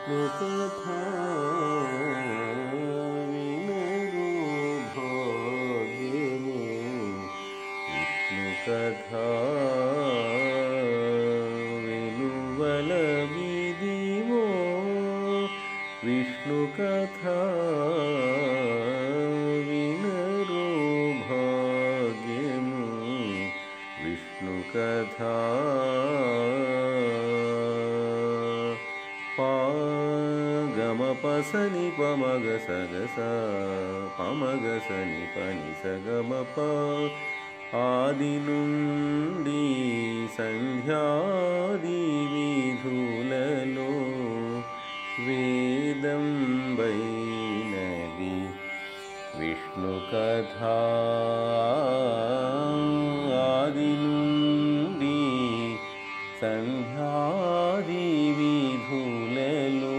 కథా వినరు భాగ్యము విష్ణు కథా వినువల విదివో విష్ణు కథా వినరు భాగ్యము విష్ణు కథా పసని పమగ సగస పమగ సని పని సగమప ఆది నుండి సంధ్యాది విధులలో వేదం వైనది విష్ణు కథా ఆది నుండి సంధ్యాది విధులలో